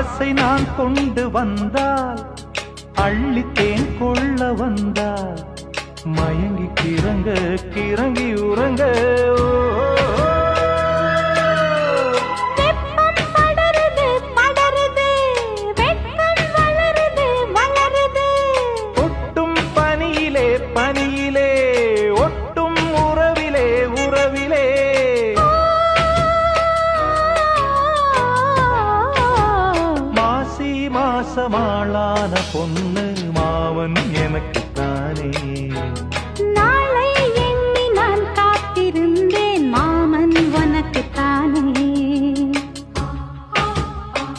ஆசை நான் கொண்டு வந்தால் அள்ளித்தேன் கொள்ள வந்தால் மயங்கி கிறங்க கிறங்கி உறங்க ஒட்டும் பனியிலே பனியிலே ஒட்டும் உறவிலே உறவிலே மாசி மாசமாளான பொண்ணு மாவன் எனக்குத்தானே